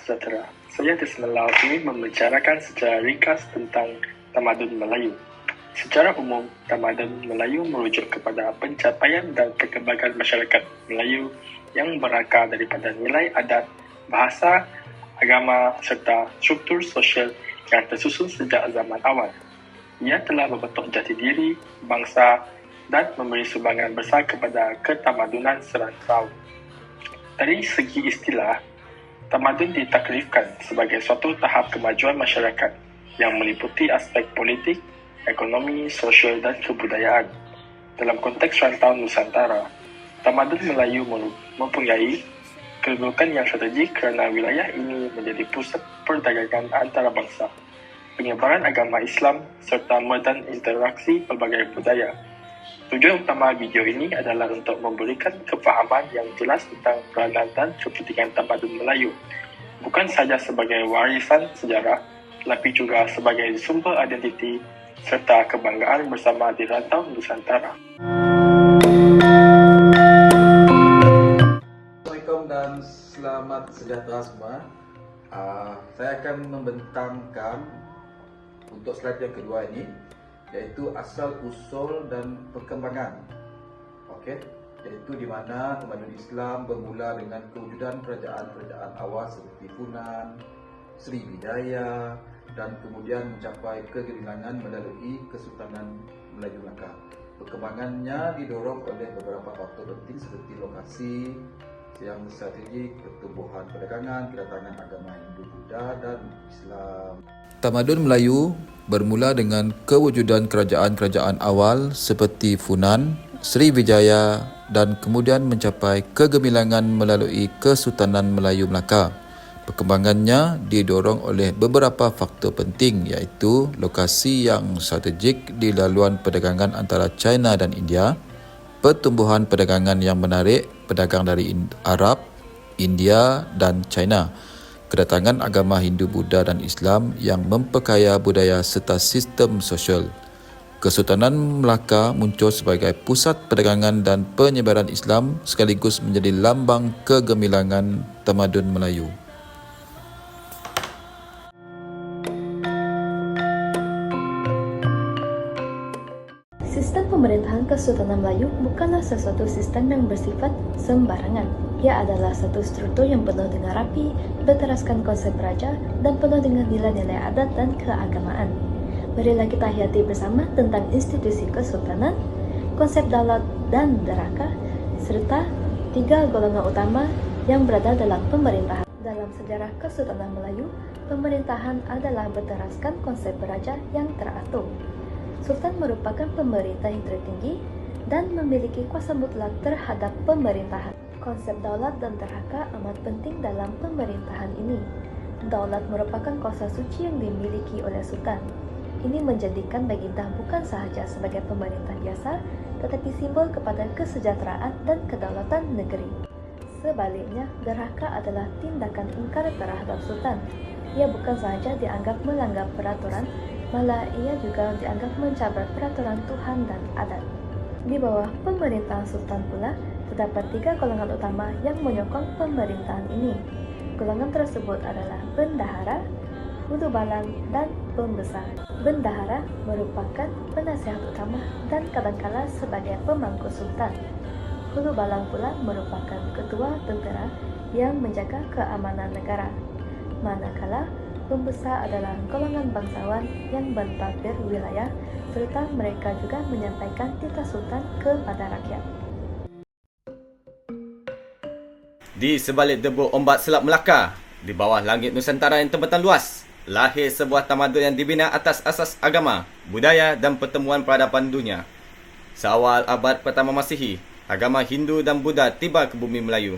sejahtera. Saya Desmelau ingin membicarakan secara ringkas tentang tamadun Melayu. Secara umum, tamadun Melayu merujuk kepada pencapaian dan perkembangan masyarakat Melayu yang berakar daripada nilai adat, bahasa, agama serta struktur sosial yang tersusun sejak zaman awal. Ia telah membentuk jati diri, bangsa dan memberi sumbangan besar kepada ketamadunan serantau. Dari segi istilah, tamadun ditakrifkan sebagai suatu tahap kemajuan masyarakat yang meliputi aspek politik, ekonomi, sosial dan kebudayaan. Dalam konteks rantau Nusantara, tamadun Melayu mempunyai kedudukan yang strategik kerana wilayah ini menjadi pusat perdagangan antarabangsa, penyebaran agama Islam serta medan interaksi pelbagai budaya. Tujuan utama video ini adalah untuk memberikan kefahaman yang jelas tentang peranan dan kepentingan tamadun Melayu, bukan sahaja sebagai warisan sejarah, tetapi juga sebagai sumber identiti serta kebanggaan bersama di rantau Nusantara. Assalamualaikum dan selamat sejahtera semua. Saya akan membentangkan untuk slide yang kedua ini, iaitu asal usul dan perkembangan. Okey, iaitu di mana tamadun Islam bermula dengan kewujudan kerajaan-kerajaan awal seperti Funan, Sriwijaya dan kemudian mencapai kegemilangan melalui Kesultanan Melayu Melaka. Perkembangannya didorong oleh beberapa faktor penting seperti lokasi yang strategik, pertumbuhan perdagangan, kedatangan agama Hindu, Buddha dan Islam. Tamadun Melayu bermula dengan kewujudan kerajaan-kerajaan awal seperti Funan, Sriwijaya dan kemudian mencapai kegemilangan melalui Kesultanan Melayu Melaka. Perkembangannya didorong oleh beberapa faktor penting iaitu lokasi yang strategik di laluan perdagangan antara China dan India, pertumbuhan perdagangan yang menarik pedagang dari Arab, India dan China, kedatangan agama Hindu, Buddha dan Islam yang memperkaya budaya serta sistem sosial. Kesultanan Melaka muncul sebagai pusat perdagangan dan penyebaran Islam sekaligus menjadi lambang kegemilangan tamadun Melayu. Sistem pemerintahan Kesultanan Melayu bukanlah sesuatu sistem yang bersifat sembarangan. Ia adalah satu struktur yang penuh dengan rapi, berteraskan konsep raja dan penuh dengan nilai-nilai adat dan keagamaan. Marilah kita hayati bersama tentang institusi kesultanan, konsep daulat dan deraka, serta tiga golongan utama yang berada dalam pemerintahan. Dalam sejarah Kesultanan Melayu, pemerintahan adalah berteraskan konsep raja yang teratur. Sultan merupakan pemerintah yang tertinggi dan memiliki kuasa mutlak terhadap pemerintahan. Konsep daulat dan derhaka amat penting dalam pemerintahan ini. Daulat merupakan kuasa suci yang dimiliki oleh sultan. Ini menjadikan baginda bukan sahaja sebagai pemerintah biasa, tetapi simbol kepada kesejahteraan dan kedaulatan negeri. Sebaliknya, derhaka adalah tindakan ingkar terhadap sultan. Ia bukan sahaja dianggap melanggar peraturan, malah ia juga dianggap mencabar peraturan Tuhan dan adat. Di bawah pemerintahan sultan pula, terdapat tiga golongan utama yang menyokong pemerintahan ini. Golongan tersebut adalah bendahara, hulu balang, dan pembesar. Bendahara merupakan penasihat utama dan kadangkala sebagai pemangku sultan. Hulu balang pula merupakan ketua tentera yang menjaga keamanan negara. Manakala pembesar adalah golongan bangsawan yang mentadbir wilayah serta mereka juga menyampaikan titah sultan kepada rakyat. Di sebalik debu ombak Selat Melaka, di bawah langit Nusantara yang terbentang luas, lahir sebuah tamadun yang dibina atas asas agama, budaya dan pertemuan peradaban dunia. Seawal abad pertama Masihi, agama Hindu dan Buddha tiba ke bumi Melayu.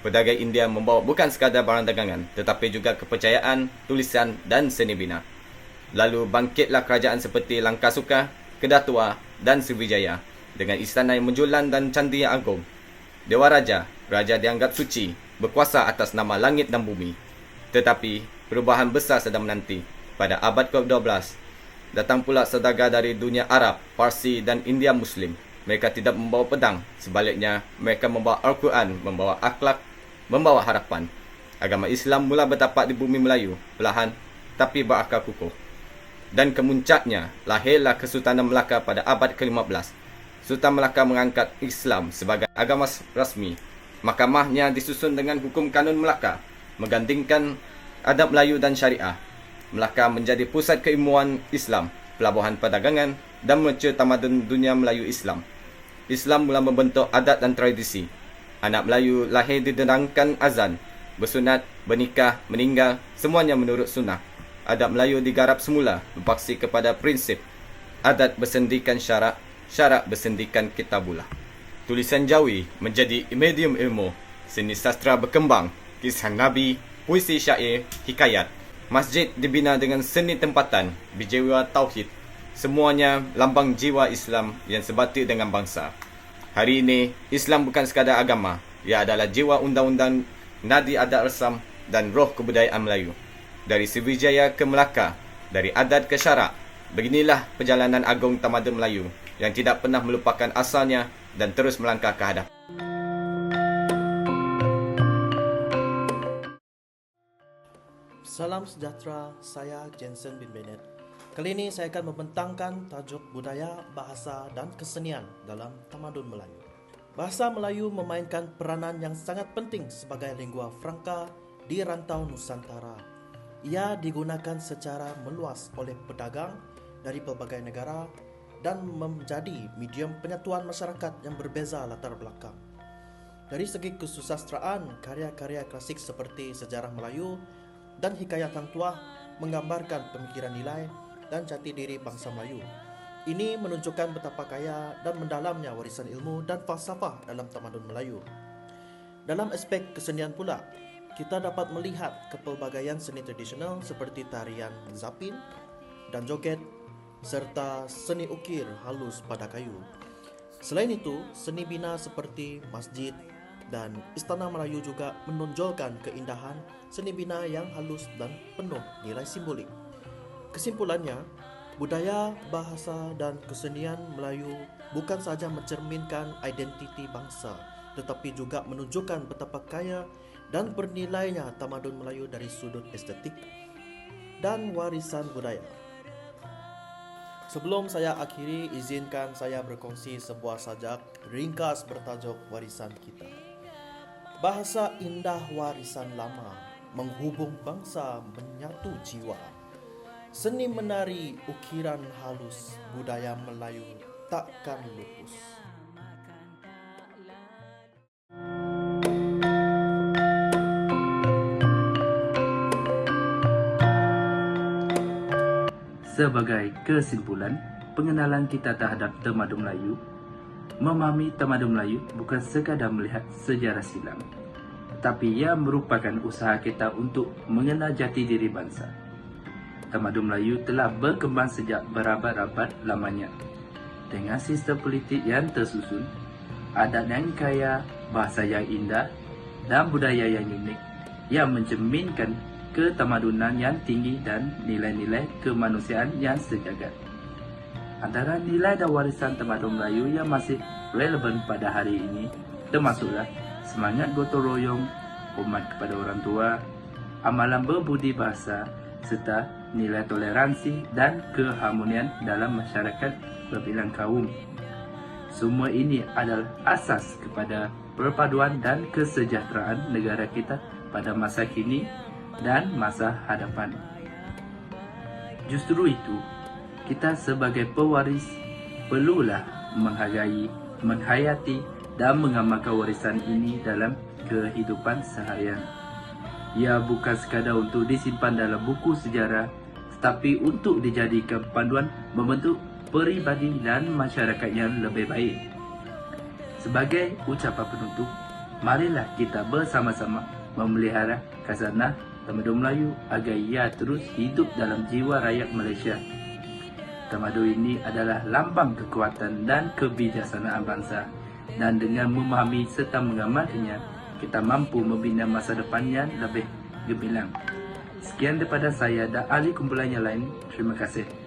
Pedagang India membawa bukan sekadar barang dagangan, tetapi juga kepercayaan, tulisan dan seni bina. Lalu bangkitlah kerajaan seperti Langkasuka, Kedah Tua dan Sriwijaya dengan istana yang menjulang dan candi yang agung. Dewa Raja, raja dianggap suci, berkuasa atas nama langit dan bumi. Tetapi perubahan besar sedang menanti. Pada abad ke-12, datang pula saudagar dari dunia Arab, Parsi dan India Muslim. Mereka tidak membawa pedang, sebaliknya mereka membawa Al-Quran, membawa akhlak, membawa harapan. agama Islam mula bertapak di bumi Melayu, perlahan tapi berakar kukuh. Dan kemuncaknya, lahirlah Kesultanan Melaka pada abad ke-15. Sultan Melaka mengangkat Islam sebagai agama rasmi. Mahkamahnya disusun dengan hukum kanun Melaka, menggandingkan adab Melayu dan syariah. Melaka menjadi pusat keilmuan Islam, pelabuhan perdagangan dan mercu tamadun dunia Melayu Islam. Islam mula membentuk adat dan tradisi. Anak Melayu lahir didenangkan azan, bersunat, bernikah, meninggal, semuanya menurut sunnah. Adab Melayu digarap semula berpaksi kepada prinsip adat bersendikan syarak, syarak bersendikan kitabullah. Tulisan Jawi menjadi medium ilmu, seni sastra berkembang, kisah Nabi, puisi syair, hikayat. Masjid dibina dengan seni tempatan, berjiwa tauhid. Semuanya lambang jiwa Islam yang sebatik dengan bangsa. Hari ini, Islam bukan sekadar agama. Ia adalah jiwa undang-undang, nadi adat resam dan roh kebudayaan Melayu. Dari Sriwijaya ke Melaka, dari adat ke syarak, beginilah perjalanan agung tamadun Melayu yang tidak pernah melupakan asalnya dan terus melangkah ke hadapan. Salam sejahtera, saya Jensen bin Bennett. Kali ini saya akan membentangkan tajuk budaya, bahasa dan kesenian dalam tamadun Melayu. Bahasa Melayu memainkan peranan yang sangat penting sebagai lingua franca di rantau Nusantara. Ia digunakan secara meluas oleh pedagang dari pelbagai negara dan menjadi medium penyatuan masyarakat yang berbeza latar belakang. Dari segi kesusastraan, karya-karya klasik seperti Sejarah Melayu dan Hikayat Hang Tuah menggambarkan pemikiran nilai dan jati diri bangsa Melayu. Ini menunjukkan betapa kaya dan mendalamnya warisan ilmu dan falsafah dalam tamadun Melayu. Dalam aspek kesenian pula, kita dapat melihat kepelbagaian seni tradisional seperti tarian zapin dan joget, serta seni ukir halus pada kayu. Selain itu, seni bina seperti masjid dan istana Melayu juga menonjolkan keindahan seni bina yang halus dan penuh nilai simbolik. Kesimpulannya, budaya, bahasa dan kesenian Melayu bukan sahaja mencerminkan identiti bangsa, tetapi juga menunjukkan betapa kaya dan bernilainya tamadun Melayu dari sudut estetik dan warisan budaya. Sebelum saya akhiri, izinkan saya berkongsi sebuah sajak ringkas bertajuk Warisan Kita. Bahasa indah warisan lama, menghubung bangsa menyatu jiwa. Seni menari ukiran halus, budaya Melayu takkan lupus. Sebagai kesimpulan, pengenalan kita terhadap tamadun Melayu, memahami tamadun Melayu bukan sekadar melihat sejarah silam, tetapi ia merupakan usaha kita untuk mengenal jati diri bangsa. Tamadun Melayu telah berkembang sejak berabad-abad lamanya. Dengan sistem politik yang tersusun, adat yang kaya, bahasa yang indah dan budaya yang unik yang mencerminkan ketamadunan yang tinggi dan nilai-nilai kemanusiaan yang sejagat. Antara nilai dan warisan tamadun Melayu yang masih relevan pada hari ini termasuklah semangat gotong royong, hormat kepada orang tua, amalan berbudi bahasa, serta nilai toleransi dan keharmonian dalam masyarakat berbilang kaum. Semua ini adalah asas kepada perpaduan dan kesejahteraan negara kita pada masa kini dan masa hadapan. Justru itu, kita sebagai pewaris perlulah menghargai, menghayati dan mengamalkan warisan ini dalam kehidupan seharian. Ia bukan sekadar untuk disimpan dalam buku sejarah, tetapi untuk dijadikan panduan membentuk peribadi dan masyarakat yang lebih baik. Sebagai ucapan penutup, marilah kita bersama-sama memelihara khazanah tamadun Melayu agar ia terus hidup dalam jiwa rakyat Malaysia. Tamadun ini adalah lambang kekuatan dan kebijaksanaan bangsa, dan dengan memahami serta mengamalkannya, kita mampu membina masa depan yang lebih gemilang. Sekian daripada saya dan ahli kumpulan yang lain. Terima kasih.